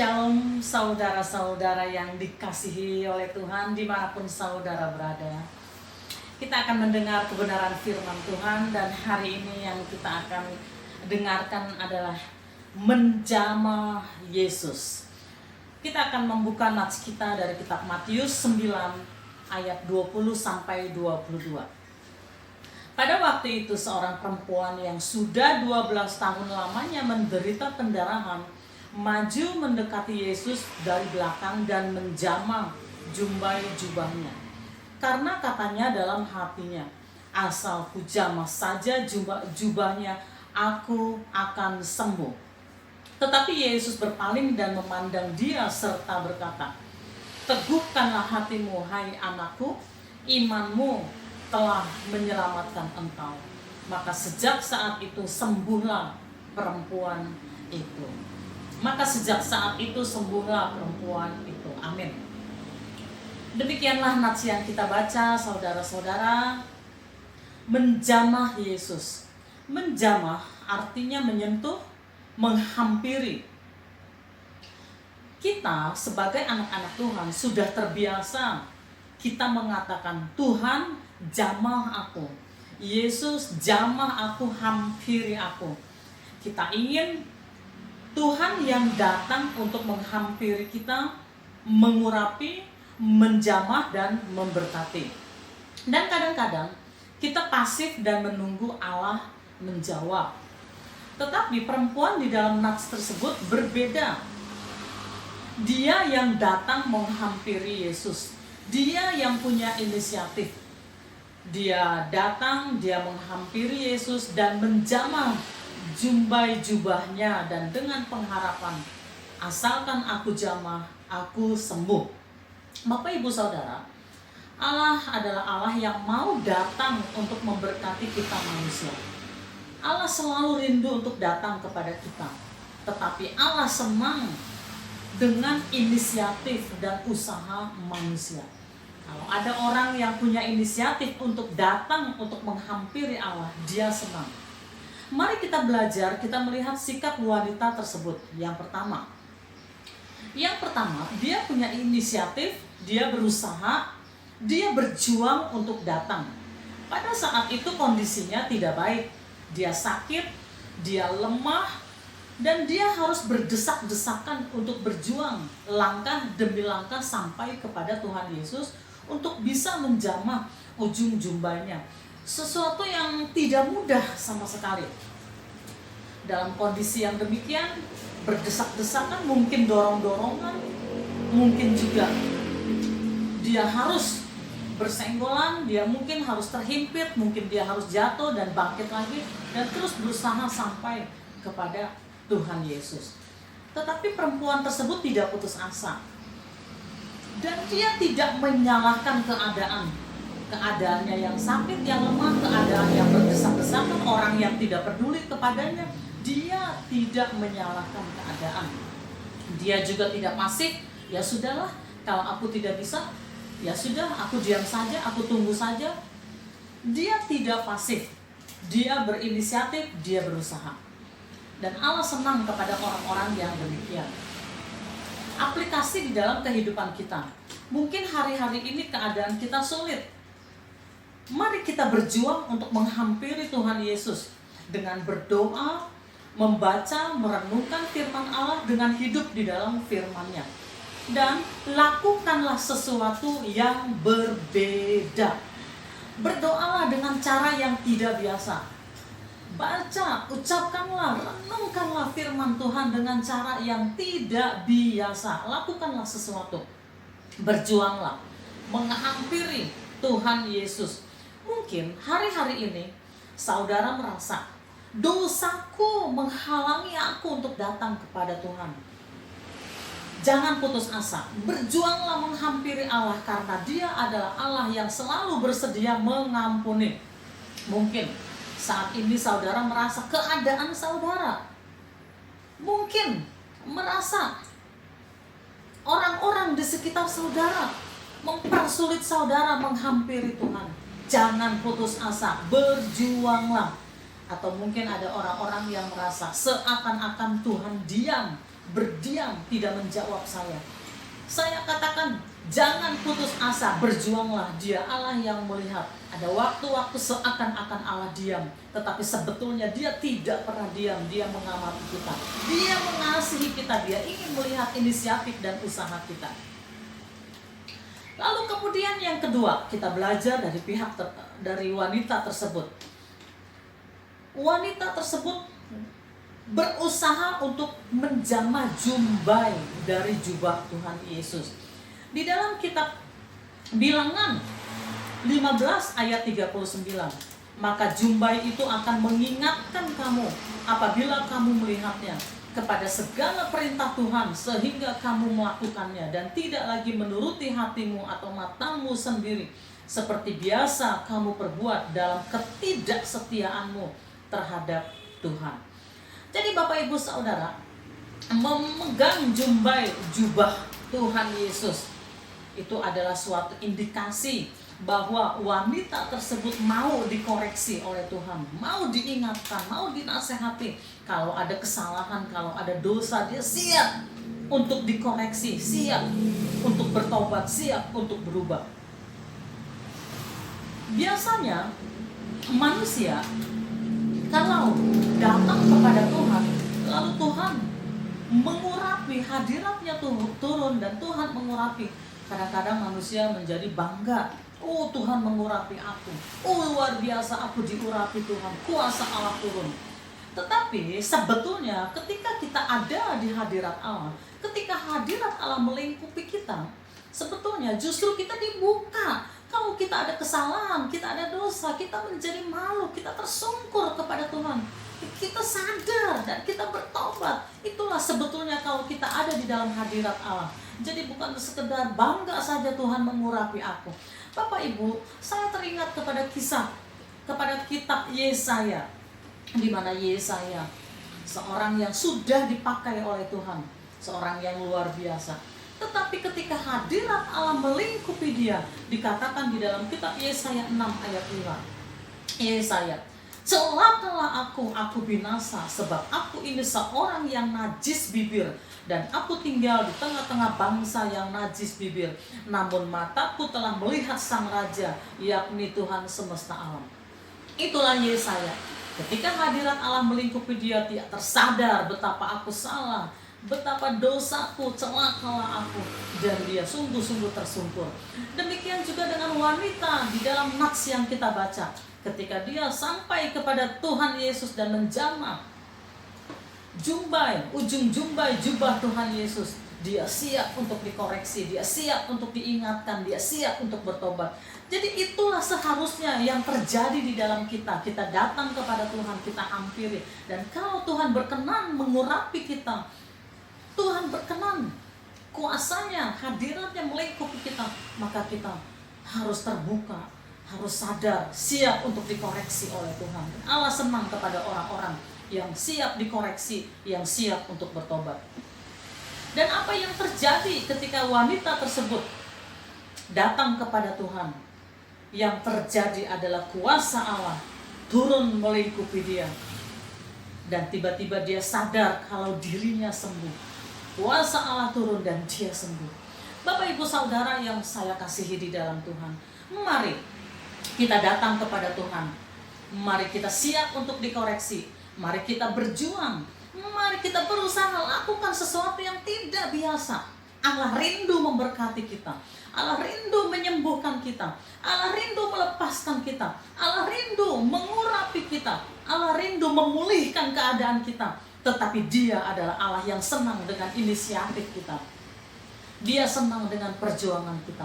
Shalom saudara-saudara yang dikasihi oleh Tuhan dimanapun saudara berada. Kita akan mendengar kebenaran firman Tuhan, dan hari ini yang kita akan dengarkan adalah menjamah Yesus. Kita akan membuka nats kita dari kitab Matius 9 ayat 20 sampai 22. Pada waktu itu seorang perempuan yang sudah 12 tahun lamanya menderita pendarahan maju mendekati Yesus dari belakang dan menjamah jumbai jubahnya. Karena katanya dalam hatinya, asal ku jamah saja jubahnya, aku akan sembuh. Tetapi Yesus berpaling dan memandang dia serta berkata, teguhkanlah hatimu, hai anakku, imanmu telah menyelamatkan engkau. Maka sejak saat itu sembuhlah perempuan itu. Perempuan itu. Amin. Demikianlah nats yang kita baca, saudara-saudara. Menjamah Yesus. Menjamah artinya menyentuh, menghampiri. Kita sebagai anak-anak Tuhan sudah terbiasa kita mengatakan, Tuhan jamah aku, Yesus jamah aku, hampiri aku. Kita ingin Tuhan yang datang untuk menghampiri kita, mengurapi, menjamah, dan memberkati. Dan kadang-kadang kita pasif dan menunggu Allah menjawab. Tetapi perempuan di dalam nats tersebut berbeda. Dia yang datang menghampiri Yesus. Dia yang punya inisiatif. Dia datang, dia menghampiri Yesus dan menjamah jumbai jubahnya, dan dengan pengharapan, asalkan aku jamah, aku sembuh. Bapak Ibu Saudara, Allah adalah Allah yang mau datang untuk memberkati kita manusia. Allah selalu rindu untuk datang kepada kita. Tetapi Allah senang dengan inisiatif dan usaha manusia. Kalau ada orang yang punya inisiatif untuk datang untuk menghampiri Allah, dia senang. Mari kita belajar, kita melihat sikap wanita tersebut. Yang pertama, dia punya inisiatif, dia berusaha, dia berjuang untuk datang. Pada saat itu kondisinya tidak baik, dia sakit, dia lemah, dan dia harus berdesak-desakan untuk berjuang langkah demi langkah sampai kepada Tuhan Yesus untuk bisa menjamah ujung jumbanya. Sesuatu yang tidak mudah sama sekali. Dalam kondisi yang demikian, berdesak-desakan, mungkin dorong-dorongan, mungkin juga dia harus bersenggolan, dia mungkin harus terhimpit, mungkin dia harus jatuh dan bangkit lagi, dan terus berusaha sampai kepada Tuhan Yesus. Tetapi perempuan tersebut tidak putus asa. Dan dia tidak menyalahkan keadaannya yang sakit, yang lemah, keadaan yang berdesak-desakan, orang yang tidak peduli kepadanya. Dia tidak menyalahkan keadaan. Dia juga tidak pasif, ya sudahlah, kalau aku tidak bisa, ya sudah, aku diam saja, aku tunggu saja. Dia tidak pasif, dia berinisiatif, dia berusaha. Dan Allah senang kepada orang-orang yang demikian. Aplikasi di dalam kehidupan kita. Mungkin hari-hari ini keadaan kita sulit. Mari kita berjuang untuk menghampiri Tuhan Yesus dengan berdoa, membaca, merenungkan firman Allah dengan hidup di dalam firman-Nya. Dan lakukanlah sesuatu yang berbeda. Berdoalah dengan cara yang tidak biasa. Baca, ucapkanlah, renungkanlah firman Tuhan dengan cara yang tidak biasa. Lakukanlah sesuatu. Berjuanglah menghampiri Tuhan Yesus. Mungkin hari-hari ini saudara merasa dosaku menghalangi aku untuk datang kepada Tuhan. Jangan putus asa. Berjuanglah menghampiri Allah, karena Dia adalah Allah yang selalu bersedia mengampuni. Mungkin saat ini saudara merasa keadaan saudara, mungkin merasa orang-orang di sekitar saudara mempersulit saudara menghampiri Tuhan. Jangan putus asa, berjuanglah. Atau mungkin ada orang-orang yang merasa seakan-akan Tuhan diam berdiam, tidak menjawab saya. Saya katakan, jangan putus asa, berjuanglah. Dia Allah yang melihat. Ada waktu-waktu seakan-akan Allah diam, tetapi sebetulnya dia tidak pernah diam. Dia mengamati kita, dia mengasihi kita, dia ingin melihat inisiatif dan usaha kita. Lalu kemudian yang kedua, kita belajar dari dari wanita tersebut. Wanita tersebut berusaha untuk menjamah jumbai dari jubah Tuhan Yesus. Di dalam kitab Bilangan 15 ayat 39, maka jumbai itu akan mengingatkan kamu apabila kamu melihatnya kepada segala perintah Tuhan, sehingga kamu melakukannya dan tidak lagi menuruti hatimu atau matamu sendiri, seperti biasa kamu perbuat dalam ketidaksetiaanmu terhadap Tuhan. Jadi Bapak Ibu Saudara, memegang jumbai jubah Tuhan Yesus itu adalah suatu indikasi bahwa wanita tersebut mau dikoreksi oleh Tuhan, mau diingatkan, mau dinasehati. Kalau ada kesalahan, kalau ada dosa, dia siap untuk dikoreksi, siap untuk bertobat, siap untuk berubah. Biasanya manusia kalau datang kepada Tuhan, lalu Tuhan mengurapi, hadiratnya turun dan Tuhan mengurapi. Kadang-kadang manusia menjadi bangga. Oh, Tuhan mengurapi aku. Oh, luar biasa aku diurapi Tuhan. Kuasa Allah turun. Tetapi sebetulnya ketika kita ada di hadirat Allah, ketika hadirat Allah melingkupi kita, sebetulnya justru kita dibuka. Kalau kita ada kesalahan, kita ada dosa, kita menjadi malu, kita tersungkur kepada Tuhan, kita sadar dan kita bertobat. Itulah sebetulnya kalau kita ada di dalam hadirat Allah. Jadi bukan sekedar bangga saja Tuhan mengurapi aku. Bapak Ibu, saya teringat kepada kitab Yesaya, di mana Yesaya seorang yang sudah dipakai oleh Tuhan, seorang yang luar biasa. Tetapi ketika hadirat Allah melingkupi dia, dikatakan di dalam kitab Yesaya 6 ayat 5. Yesaya, celakalah aku binasa, sebab aku ini seorang yang najis bibir, dan aku tinggal di tengah-tengah bangsa yang najis bibir. Namun mataku telah melihat Sang Raja, yakni Tuhan semesta alam. Itulah Yesaya. Ketika hadirat Allah melingkupi dia tersadar betapa aku salah, betapa dosaku, celakalah aku, dan dia sungguh-sungguh tersungkur. Demikian juga dengan wanita di dalam Nats yang kita baca. Ketika dia sampai kepada Tuhan Yesus dan menjamah ujung jumbai jubah Tuhan Yesus, dia siap untuk dikoreksi, dia siap untuk diingatkan, dia siap untuk bertobat. Jadi itulah seharusnya yang terjadi di dalam kita. Kita datang kepada Tuhan, kita hampiri, dan kalau Tuhan berkenan mengurapi kita, Tuhan berkenan, kuasanya, hadiratnya melingkupi kita, maka kita harus terbuka, harus sadar, siap untuk dikoreksi oleh Tuhan. Allah senang kepada orang-orang yang siap dikoreksi, yang siap untuk bertobat. Dan apa yang terjadi ketika wanita tersebut datang kepada Tuhan? Yang terjadi adalah kuasa Allah turun melingkupi dia, dan tiba-tiba dia sadar kalau dirinya sembuh. Kuasa Allah turun dan dia sembuh. Bapak Ibu Saudara yang saya kasihi di dalam Tuhan, mari kita datang kepada Tuhan. Mari kita siap untuk dikoreksi. Mari kita berjuang. Mari kita berusaha lakukan sesuatu yang tidak biasa. Allah rindu memberkati kita. Allah rindu menyembuhkan kita. Allah rindu melepaskan kita. Allah rindu mengurapi kita. Allah rindu memulihkan keadaan kita. Tetapi Dia adalah Allah yang senang dengan inisiatif kita. Dia senang dengan perjuangan kita.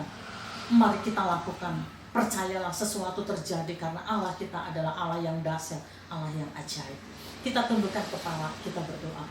Mari kita lakukan. Percayalah sesuatu terjadi karena Allah kita adalah Allah yang dahsyat, Allah yang ajaib. Kita tundukkan kepala, kita berdoa.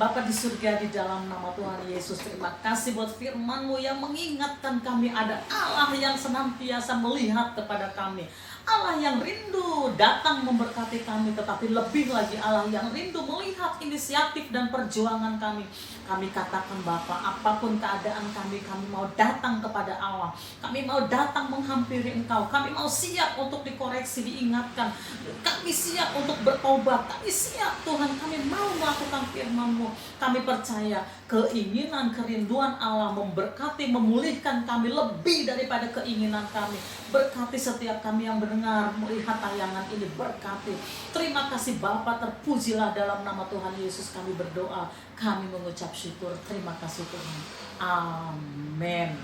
Bapa di surga, di dalam nama Tuhan Yesus, terima kasih buat firman-Mu yang mengingatkan kami ada Allah yang senantiasa melihat kepada kami. Allah yang rindu datang memberkati kami, tetapi lebih lagi Allah yang rindu melihat inisiatif dan perjuangan kami. Kami katakan Bapa, apapun keadaan kami mau datang kepada Allah. Kami mau datang menghampiri Engkau. Kami mau siap untuk dikoreksi, diingatkan. Kami siap untuk bertobat. Kami siap Tuhan, kami mau melakukan firman-Mu. Kami percaya keinginan, kerinduan Allah memberkati, memulihkan kami lebih daripada keinginan kami. Berkati setiap kami yang mendengar, melihat tayangan ini, berkati. Terima kasih Bapa, terpujilah dalam nama Tuhan Yesus kami berdoa. Kami mengucap syukur. Terima kasih Tuhan. Amin.